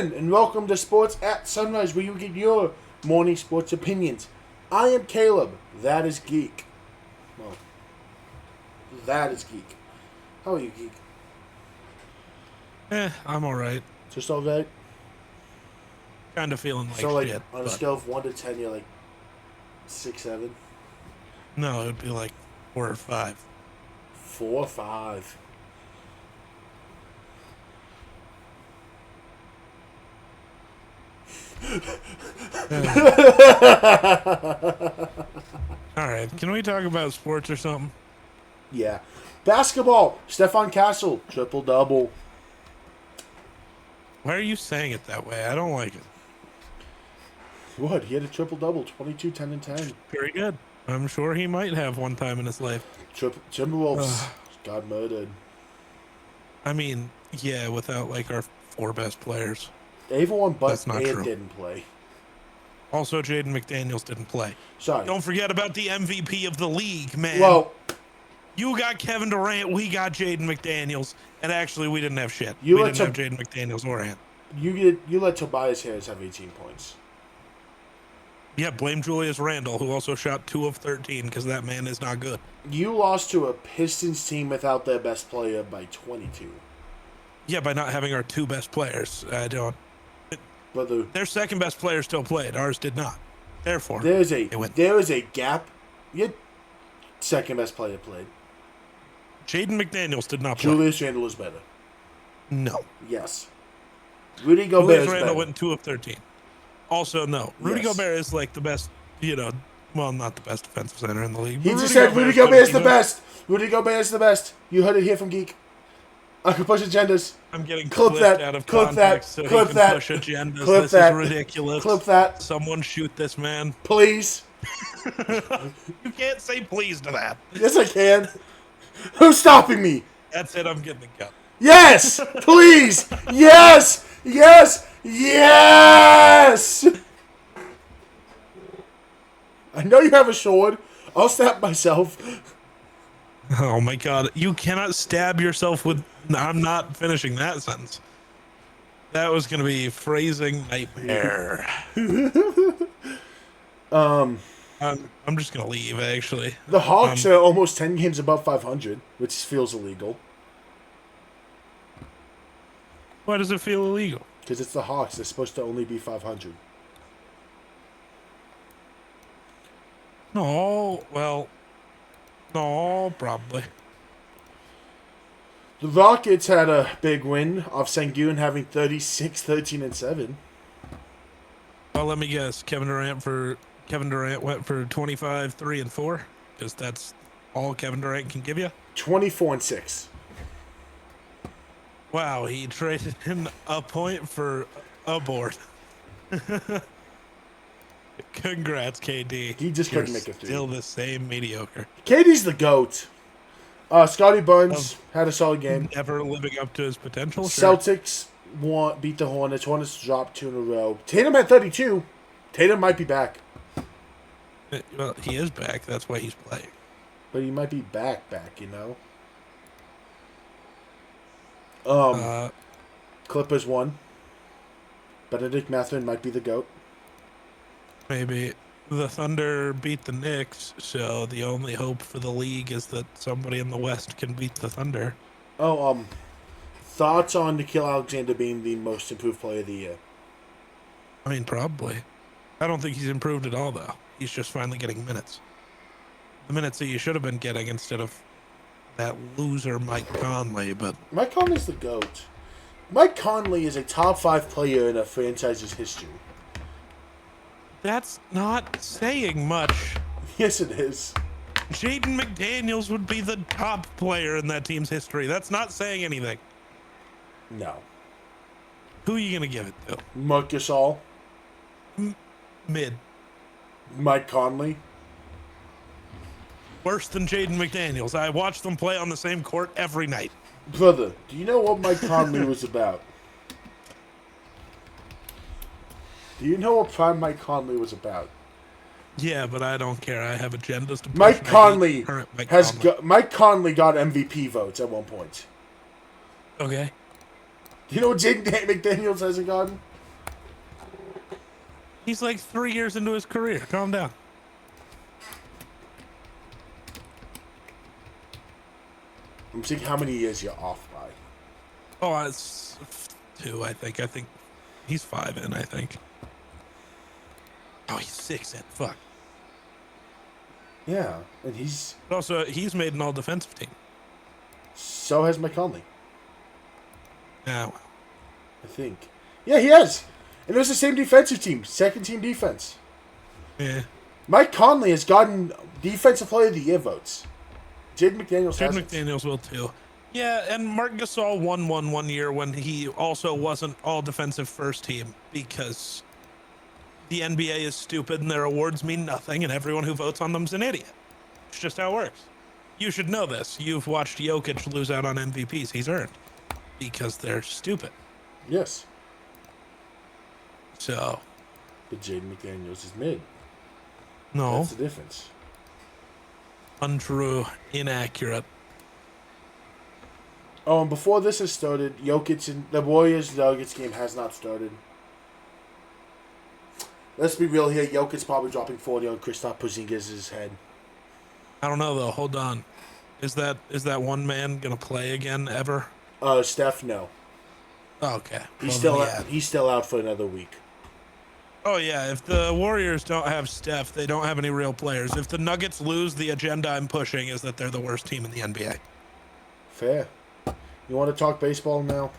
gentlemen, and welcome to Sports at Sunrise, where you get your morning sports opinions. I am Caleb. That is Geek. Well, that is Geek. How are you, Geek? I'm alright. Just all right? Kind of feeling like So, shit. on a scale of 1 to 10, you're like 6, 7? No, it would be like 4 or 5. 4 or 5. Alright, can we talk about sports or something? Yeah. Basketball. Stephon Castle. Triple-double. Why are you saying it that way? I don't like it. What? He had a triple-double. 22, 10, and 10. Very good. I'm sure he might have one time in his life. Timberwolves got murdered. I mean, yeah, without like our 4 best players. Everyone but That's not Ed true. didn't play. Also, Jaden McDaniels didn't play. Sorry. Don't forget about the MVP of the league, man. Well, you got Kevin Durant, we got Jaden McDaniels, and actually we didn't have shit. You We let didn't have Jaden McDaniels or Ant. you let Tobias Harris have 18 points. Yeah, blame Julius Randle, who also shot 2 of 13 because that man is not good. You lost to a Pistons team without their best player by 22. Yeah, by not having our 2 best players. I don't. But Their second best player still played. Ours did not. Therefore, there is a gap. Your second best player played. Jaden McDaniels did not play. Julius Randle is better. No. Yes. Rudy Gobert Julius is Randle better. went 2 of 13. Also, no. Rudy Yes. Gobert is like the best, well, not the best defensive center in the league. He just said Rudy Gobert is the best. Rudy Gobert is the best. You heard it here from Geek. I can push agendas. I'm getting Clip clipped that. out of Clip that. context so Clip he can that. push agendas. Clip This that. is ridiculous. Clip that. Someone shoot this man. Please. You can't say please to that. Yes, I can. Who's stopping me? That's it. I'm getting the gun. Yes! Please! Yes! Yes! Yes! I know you have a sword. I'll stab myself. Oh my god. You cannot stab yourself with... I'm not finishing that sentence. That was going to be phrasing nightmare. I'm just going to leave, actually. The Hawks are almost 10 games above 500, which feels illegal. Why does it feel illegal? Because it's the Hawks. They're supposed to only be 500. No, well... No, probably. The Rockets had a big win off Sengun having 36, 13, and 7. Well, let me guess. Kevin Durant went for 25, 3, and 4? Because that's all Kevin Durant can give you? 24 and 6. Wow, he traded in a point for a board. Congrats, KD. He just couldn't make a three. Still the same mediocre. KD's the GOAT. Scotty Barnes had a solid game. Never living up to his potential. Sure. Celtics beat the Hornets. Hornets dropped 2 in a row. Tatum had 32. Tatum might be back. Well, he is back. That's why he's playing. But he might be back, you know? Clippers won. Benedict Mathurin might be the GOAT. Maybe. The Thunder beat the Knicks, so the only hope for the league is that somebody in the West can beat the Thunder. Thoughts on Nickeil Alexander being the most improved player of the year? I mean, probably. I don't think he's improved at all, though. He's just finally getting minutes. The minutes that you should have been getting instead of that loser Mike Conley, but... Mike Conley's the GOAT. Mike Conley is a top 5 player in a franchise's history. That's not saying much. Yes, it is. Jaden McDaniels would be the top player in that team's history. That's not saying anything. No. Who are you going to give it to? Marc Gasol. Mid. Mike Conley. Worse than Jaden McDaniels. I watch them play on the same court every night. Brother, do you know what Mike Conley was about? Do you know what prime Mike Conley was about? Yeah, but I don't care. I have agendas to push. Mike Conley Mike Conley got MVP votes at one point. Okay. Do you know what Jaden McDaniels hasn't gotten? He's like 3 years into his career. Calm down. I'm thinking how many years you're off by. Oh, it's 2, I think. I think he's 5 in, I think. Oh, he's 6 in. Fuck. Yeah, and he's... Also, he's made an all-defensive team. So has Mike Conley. Yeah, well. I think. Yeah, he has. And it was the same defensive team. Second team defense. Yeah. Mike Conley has gotten Defensive Player of the Year votes. Jaden McDaniels hasn't. McDaniels will too. Yeah, and Mark Gasol won one year when he also wasn't all defensive first team because the NBA is stupid and their awards mean nothing and everyone who votes on them's an idiot. It's just how it works. You should know this. You've watched Jokic lose out on MVPs he's earned because they're stupid. Yes. So. But Jaden McDaniels is mid. No. That's the difference. Untrue. Inaccurate. Oh, and before this has started, Jokic and the Warriors-Nuggets game has not started. Let's be real here. Jokic's probably dropping 40 on Kristaps Porzingis' head. I don't know, though. Hold on. Is that one man going to play again ever? Steph, no. Oh, okay. He's still out for another week. Oh, yeah. If the Warriors don't have Steph, they don't have any real players. If the Nuggets lose, the agenda I'm pushing is that they're the worst team in the NBA. Fair. You want to talk baseball now?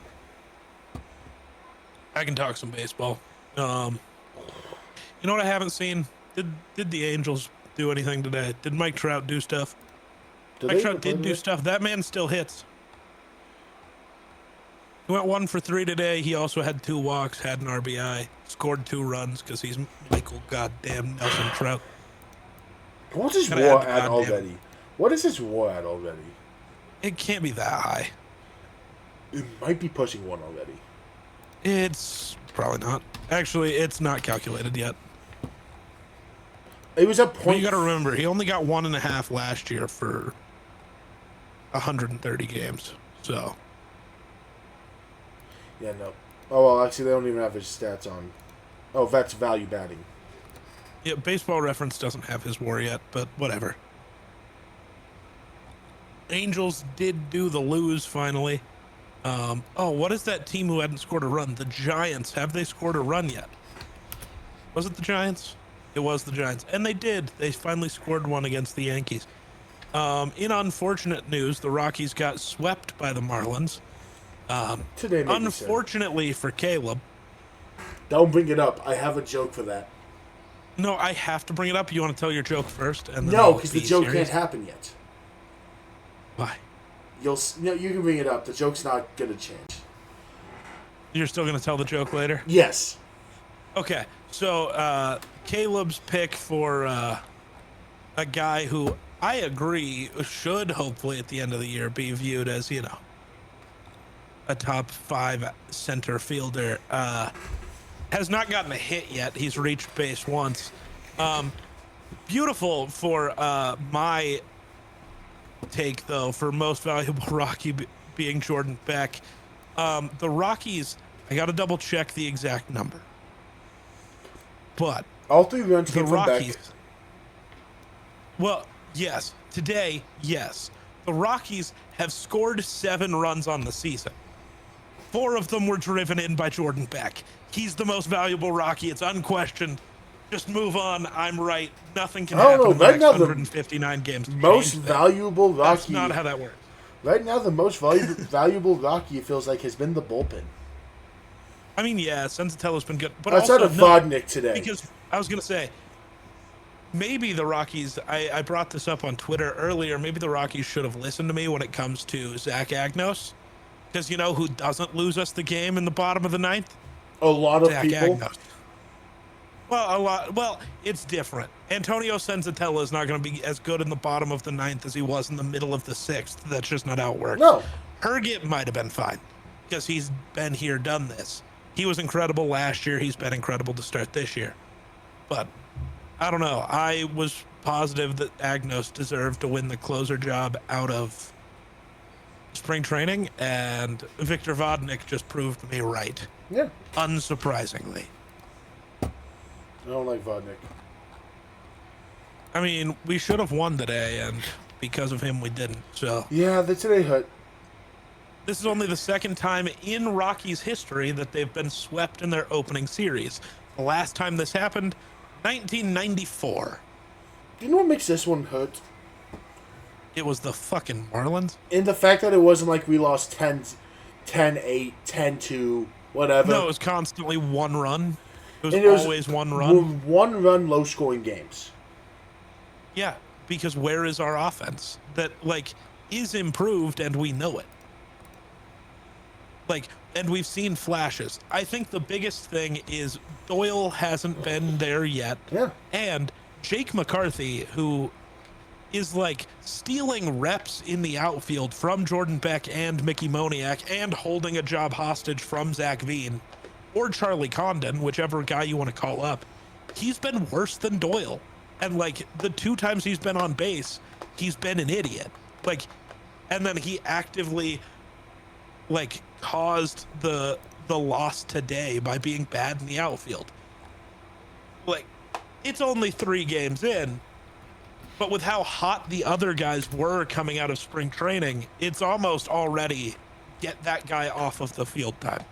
I can talk some baseball. You know what I haven't seen? Did the Angels do anything today? Did Mike Trout do stuff? Mike Trout did do stuff. That man still hits. He went 1 for 3 today. He also had 2 walks, had an RBI, scored 2 runs because he's Michael Goddamn Nelson Trout. What's his WAR at already? What is his WAR at already? It can't be that high. It might be pushing 1 already. It's probably not. Actually, it's not calculated yet. It was a point. But you got to remember, he only got 1.5 last year for 130 games. So. Yeah, no. Oh, well, actually, they don't even have his stats on. Oh, that's value batting. Yeah, Baseball Reference doesn't have his WAR yet, but whatever. Angels did do the lose finally. What is that team who hadn't scored a run? The Giants. Have they scored a run yet? Was it the Giants? It was the Giants. And they did. They finally scored one against the Yankees. In unfortunate news, the Rockies got swept by the Marlins. Today, unfortunately for Caleb. Don't bring it up. I have a joke for that. No, I have to bring it up. You want to tell your joke first? And then no, because the joke can't happen yet. Why? You can bring it up. The joke's not going to change. You're still going to tell the joke later? Yes. Okay, so Caleb's pick for a guy who I agree should hopefully at the end of the year be viewed as, a top 5 center fielder, has not gotten a hit yet. He's reached base once. Beautiful for my take, though, for most valuable Rocky being Jordan Beck. The Rockies, I got to double check the exact number. But all 3 runs came from Rockies. Beck. Well, yes. Today, yes. The Rockies have scored 7 runs on the season. 4 of them were driven in by Jordan Beck. He's the most valuable Rocky. It's unquestioned. Just move on. I'm right. Nothing can happen in the next 159 games. Most valuable Rocky. That's not how that works. Right now, the most valuable Rocky, it feels like, has been the bullpen. I mean, yeah, Senzatello's been good. But outside of Vodnik today. Because I was going to say, maybe the Rockies, I brought this up on Twitter earlier, maybe the Rockies should have listened to me when it comes to Zach Agnos. Because you know who doesn't lose us the game in the bottom of the 9th? A lot of Zach people. Agnos. Well, a lot. Well, it's different. Antonio Senzatella is not going to be as good in the bottom of the 9th as he was in the middle of the 6th. That's just not how it works. No. Herget might have been fine because he's been here, done this. He was incredible last year. He's been incredible to start this year. But I don't know. I was positive that Agnos deserved to win the closer job out of spring training, and Victor Vodnik just proved me right. Yeah. Unsurprisingly. I don't like Vodnik. I mean, we should have won today, and because of him, we didn't. So Yeah, the today hurt. this is only the second time in Rockies history that they've been swept in their opening series. The last time this happened, 1994. Do you know what makes this one hurt? It was the fucking Marlins. In the fact that it wasn't like we lost 10-8, 10-2, whatever. No, it was constantly one run. It And was always one run. One run, low scoring games. Yeah, because where is our offense that like is improved and we know it? Like, and we've seen flashes. I think the biggest thing is Doyle hasn't been there yet. Yeah. And Jake McCarthy, who is like stealing reps in the outfield from Jordan Beck and Mickey Moniak and holding a job hostage from Zach Veen or Charlie Condon, whichever guy you want to call up, he's been worse than Doyle. And like the 2 times he's been on base, he's been an idiot. Like, and then he actively like caused the loss today by being bad in the outfield. Like, it's only 3 games in, but with how hot the other guys were coming out of spring training, it's almost already get that guy off of the field time.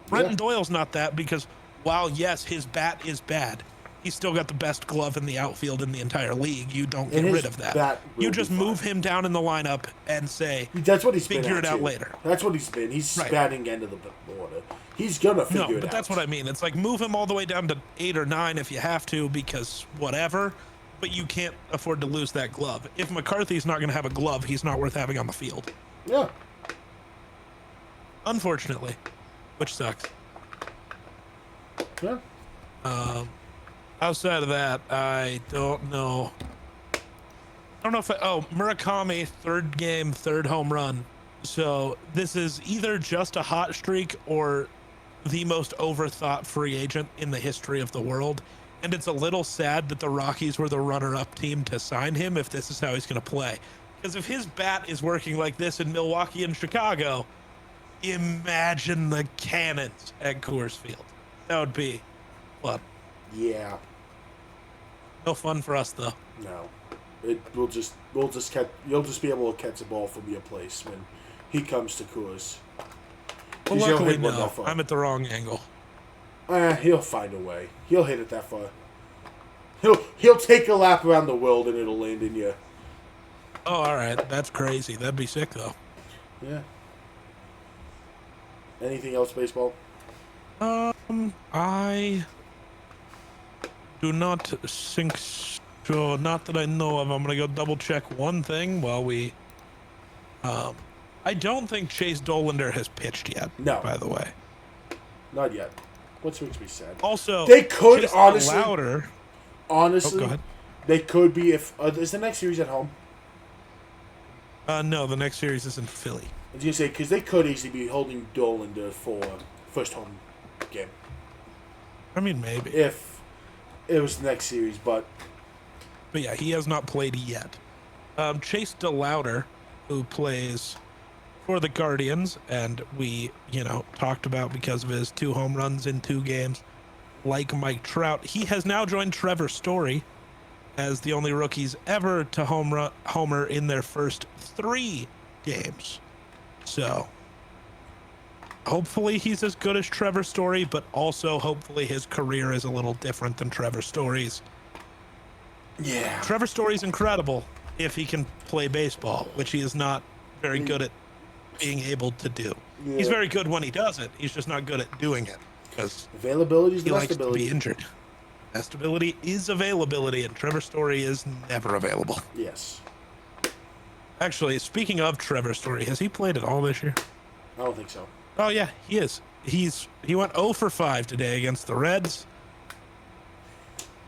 Brenton Doyle's not that because while, yes, his bat is bad, he's still got the best glove in the outfield in the entire league. You don't get rid of that. You just move him down in the lineup and say, that's what he's figure it out later. That's what he's been. He's batting end of the order. He's going to figure it out. No, but that's what I mean. It's like move him all the way down to 8 or 9 if you have to because whatever, but you can't afford to lose that glove. If McCarthy's not going to have a glove, he's not worth having on the field. Yeah. Unfortunately, which sucks. Yeah. Outside of that, I don't know. I don't know if Murakami, 3rd game, 3rd home run. So this is either just a hot streak or the most overthought free agent in the history of the world. And it's a little sad that the Rockies were the runner-up team to sign him if this is how he's going to play. Because if his bat is working like this in Milwaukee and Chicago, imagine the cannons at Coors Field. That would be fun. Yeah. No fun for us though. No. You'll just be able to catch the ball from your place when he comes to Coors. Well, luckily, no. I'm at the wrong angle. He'll find a way. He'll hit it that far. He'll take a lap around the world and it'll land in you. Oh, all right. That's crazy. That'd be sick though. Yeah. Anything else, baseball? I do not think so. Not that I know of. I'm gonna go double check one thing while we. I don't think Chase Dollander has pitched yet. No. By the way. Not yet. Which makes me sad. Also, they could Chase honestly. Louder. Honestly, go ahead. They could be if is the next series at home? No, the next series is in Philly. I was gonna say because they could easily be holding Dollander for first home game. I mean, maybe if it was the next series, but yeah, he has not played yet. Chase DeLauder, who plays for the Guardians, and we, talked about because of his 2 home runs in 2 games, like Mike Trout. He has now joined Trevor Story as the only rookies ever to homer in their first 3 games. So hopefully he's as good as Trevor Story, but also hopefully his career is a little different than Trevor Story's. Yeah. Trevor Story's incredible if he can play baseball, which he is not very good at being able to do. Yeah. He's very good when he does it. He's just not good at doing it because availability is the best likes ability. To be injured. Best ability is availability, and Trevor Story is never available. Yes. Actually, speaking of Trevor Story, has he played at all this year? I don't think so. Oh yeah, he is. He went 0 for 5 today against the Reds.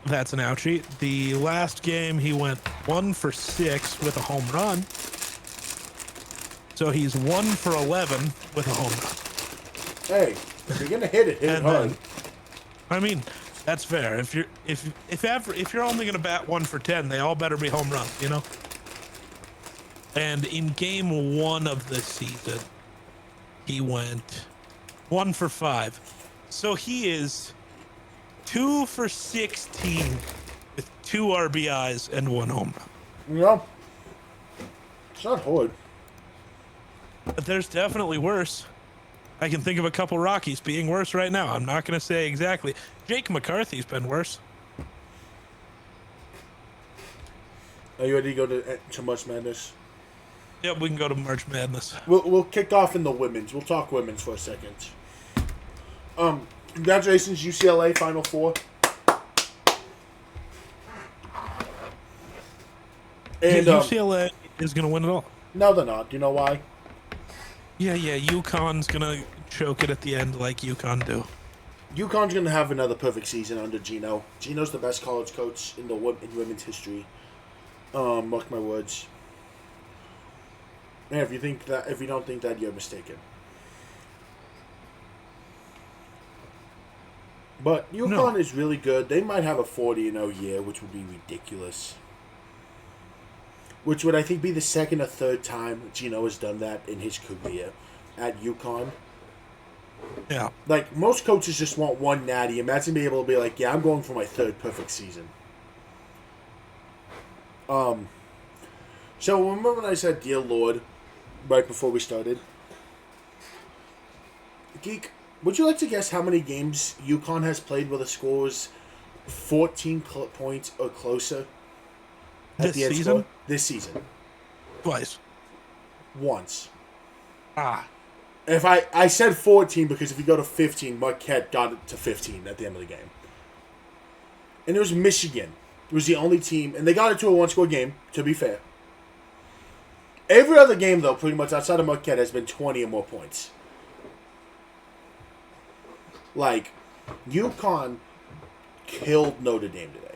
That's an ouchie. The last game he went 1 for 6 with a home run. So he's 1 for 11 with a home run. Hey, if you're gonna hit it hard. Then, I mean, that's fair. If you're only gonna bat 1 for 10, they all better be home runs, And in game 1 of this season, he went 1 for 5. So he is 2 for 16 with 2 RBIs and 1 home run. You know, it's not hard. But there's definitely worse. I can think of a couple Rockies being worse right now. I'm not going to say exactly. Jake McCarthy's been worse. Are you ready to go to March Madness? Yep, we can go to March Madness. We'll kick off in the women's. We'll talk women's for a second. Congratulations, UCLA Final Four. And UCLA is going to win it all. No, they're not. Do you know why? Yeah, UConn's going to choke it at the end like UConn do. UConn's going to have another perfect season under Gino. Gino's the best college coach in women's history. Mark my words. And if you don't think that, you're mistaken. But UConn is really good. They might have a 40-0 year, which would be ridiculous. Which would, I think, be the second or third time Gino has done that in his career at UConn. Yeah. Like, most coaches just want one natty. Imagine being able to be like, yeah, I'm going for my third perfect season. So remember when I said Dear Lord right before we started? Geek, would you like to guess how many games UConn has played where the score was 14 points or closer? This season? This season. Twice. Once. If I said 14 because if you go to 15, Marquette got it to 15 at the end of the game. And it was Michigan. It was the only team, and they got it to a one-score game, to be fair. Every other game, though, pretty much outside of Marquette, has been 20 or more points. Like, UConn killed Notre Dame today.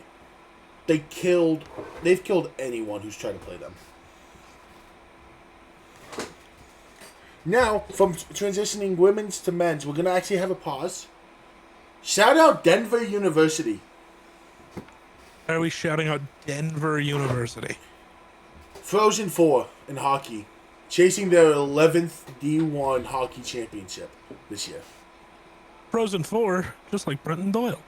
They've killed anyone who's tried to play them. Now, from transitioning women's to men's, we're going to actually have a pause. Shout out Denver University. Why are we shouting out Denver University? Frozen Four in hockey, chasing their 11th D1 hockey championship this year. Frozen Four, just like Brent and Doyle.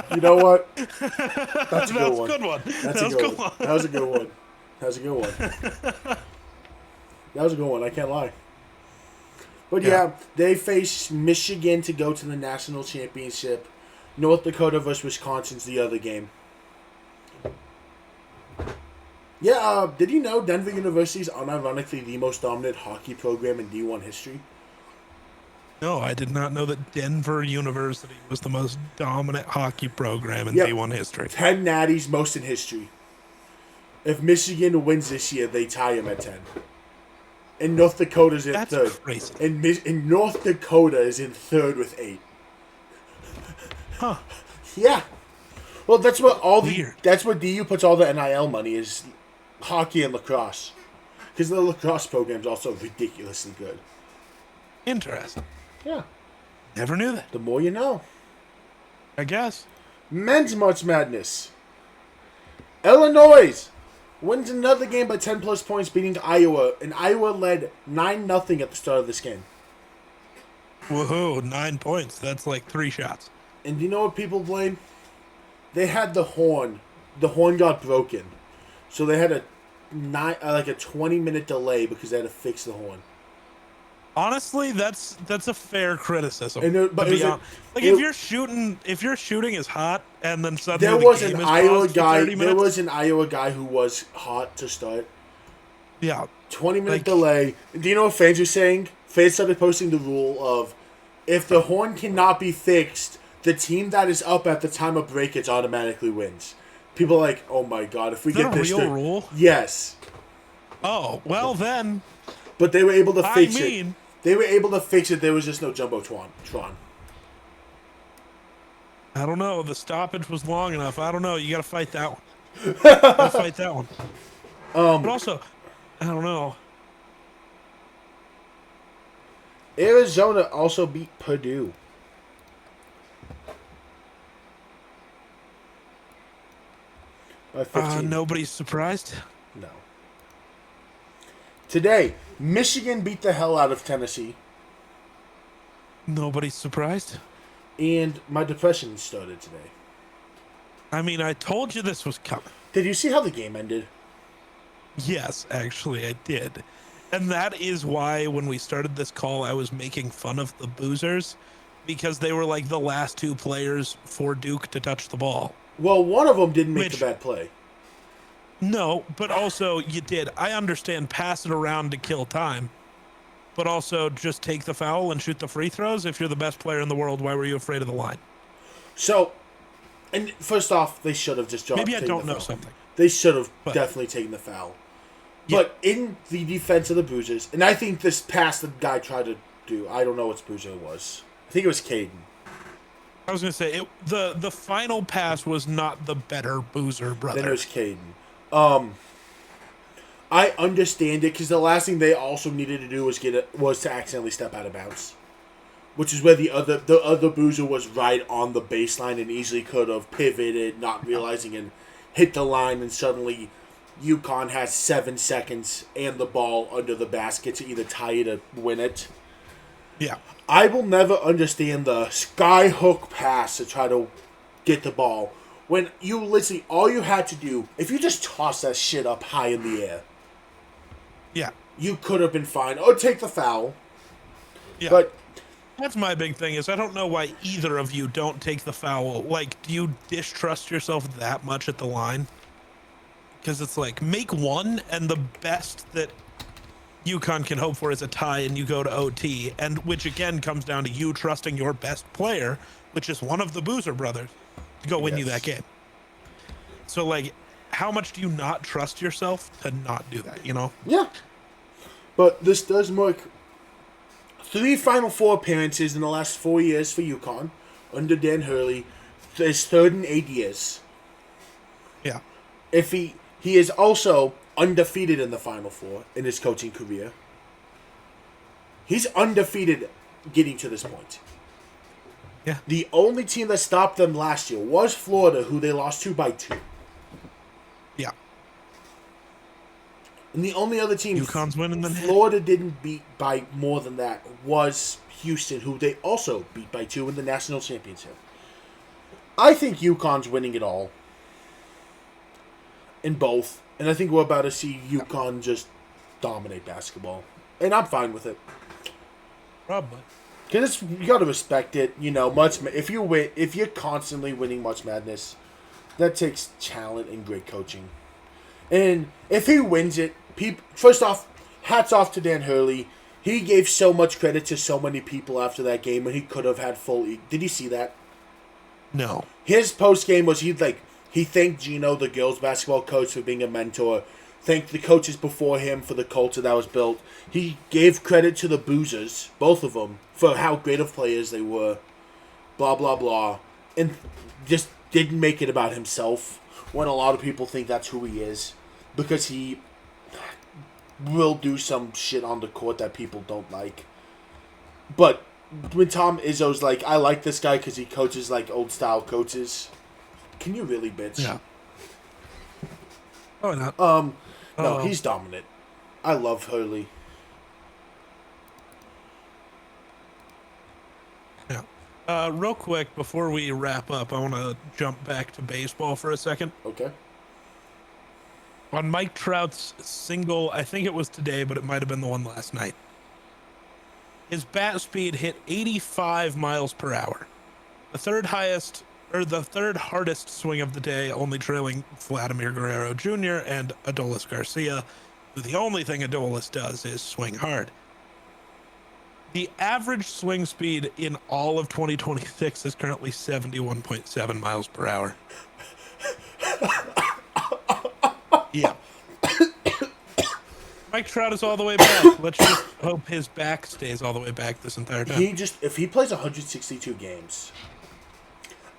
You know what? That's a good one. Good one. That was a good one. That was a good one. That was a good one. That was a good one. I can't lie. But yeah, they face Michigan to go to the national championship. North Dakota versus Wisconsin's the other game. Yeah, did you know Denver University is unironically the most dominant hockey program in D1 history? No, I did not know that Denver University was the most dominant hockey program in D1 history. 10 natties, most in history. If Michigan wins this year, they tie them at 10. And North Dakota's in third. That's crazy. And North Dakota is in third with 8. Huh. Yeah. Well, that's what that's what DU puts all the NIL money is hockey and lacrosse. Because the lacrosse program's also ridiculously good. Interesting. Yeah. Never knew that. The more you know. I guess. Men's March Madness. Illinois wins another game by 10 plus points, beating Iowa. And Iowa led 9-0 at the start of this game. Woohoo, 9 points. That's like 3 shots. And do you know what people blame? They had the horn. The horn got broken. So they had a 20-minute delay because they had to fix the horn. Honestly, that's a fair criticism. If you're shooting is hot and then suddenly there was an Iowa guy who was hot to start. Yeah. 20-minute delay. Do you know what fans were saying? Fans started posting the rule of if the horn cannot be fixed, the team that is up at the time of breakage automatically wins. People are like, oh my god, if we get this real rule? Yes. Oh, well then. But they were able to fix it. They were able to fix it. There was just no Jumbotron. I don't know. The stoppage was long enough. I don't know. You got to fight that one. But also, I don't know. Arizona also beat Purdue. By 15. Nobody's surprised? No. Today, Michigan beat the hell out of Tennessee. Nobody's surprised? And my depression started today. I mean, I told you this was coming. Did you see how the game ended? Yes, actually, I did. And that is why when we started this call, I was making fun of the boozers because they were like the last two players for Duke to touch the ball. Well, one of them didn't make the bad play. No, but also you did. I understand pass it around to kill time, but also just take the foul and shoot the free throws. If you're the best player in the world, why were you afraid of the line? So, and first off, they should have just dropped. Maybe I don't know something. They should have definitely taken the foul. Yeah. But in the defense of the Boozers, and I think this pass the guy tried to do, I don't know what Boozer it was. I think it was Caden. I was going to say, the final pass was not the better Boozer brother. Then it was Caden. I understand it because the last thing they also needed to do was to accidentally step out of bounds, which is where the other Boozer was right on the baseline and easily could have pivoted, not realizing, and hit the line, and suddenly UConn has 7 seconds and the ball under the basket to either tie it or win it. Yeah. I will never understand the sky hook pass to try to get the ball when you literally, all you had to do, if you just toss that shit up high in the air, yeah, you could have been fine. Or take the foul. Yeah. But that's my big thing is I don't know why either of you don't take the foul. Like, do you distrust yourself that much at the line? Because it's like, make one, and the best that UConn can hope for is a tie, and you go to OT, and which again comes down to you trusting your best player, which is one of the Boozer brothers, to go win you that game. So, like, how much do you not trust yourself to not do that, you know? Yeah. But this does mark 3 Final Four appearances in the last 4 years for UConn under Dan Hurley. His third in 8 years. Yeah. If he is also undefeated in the Final Four in his coaching career. He's undefeated getting to this point. Yeah. The only team that stopped them last year was Florida, who they lost to by 2. Yeah. And the only other team UConn's winning the Florida didn't beat by more than that was Houston, who they also beat by 2 in the national championship. I think UConn's winning it all. In both. And I think we're about to see UConn just dominate basketball. And I'm fine with it. Probably. Because you got to respect it. You know, if you're constantly winning March Madness, that takes talent and great coaching. And if he wins it, first off, hats off to Dan Hurley. He gave so much credit to so many people after that game, and he could have had full. Did you see that? No. His post game was he thanked Gino, the girls basketball coach, for being a mentor. Thanked the coaches before him for the culture that was built. He gave credit to the Boozers, both of them, for how great of players they were. Blah, blah, blah. And just didn't make it about himself when a lot of people think that's who he is. Because he will do some shit on the court that people don't like. But when Tom Izzo's like, I like this guy because he coaches like old style coaches. Can you really, bitch? Yeah. Oh, no. No, he's dominant. I love Hurley. Yeah. Real quick, before we wrap up, I want to jump back to baseball for a second. Okay. On Mike Trout's single, I think it was today, but it might have been the one last night. His bat speed hit 85 miles per hour. The third hardest swing of the day, only trailing Vladimir Guerrero Jr. and Adolis Garcia, who the only thing Adolis does is swing hard. The average swing speed in all of 2026 is currently 71.7 miles per hour. Yeah. Mike Trout is all the way back. Let's just hope his back stays all the way back this entire time. If he plays 162 games,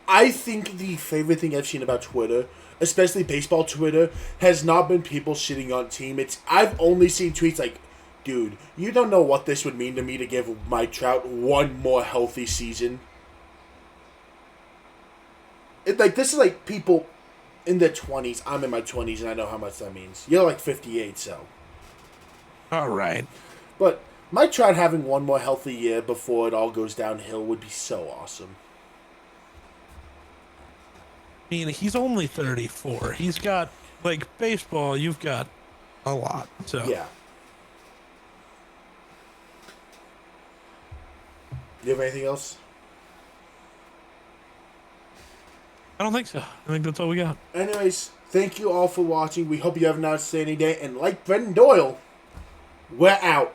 I think the favorite thing I've seen about Twitter, especially baseball Twitter, has not been people shitting on team. I've only seen tweets like, dude, you don't know what this would mean to me to give Mike Trout one more healthy season. This is like people in their 20s. I'm in my 20s, and I know how much that means. You're like 58, so. All right. But Mike Trout having one more healthy year before it all goes downhill would be so awesome. mean, he's only 34. He's got, like, baseball, you've got a lot. So Yeah. Do you have anything else? I don't think so. I think that's all we got. Anyways, thank you all for watching. We hope you have an outstanding day. And like Brendan Doyle, we're out.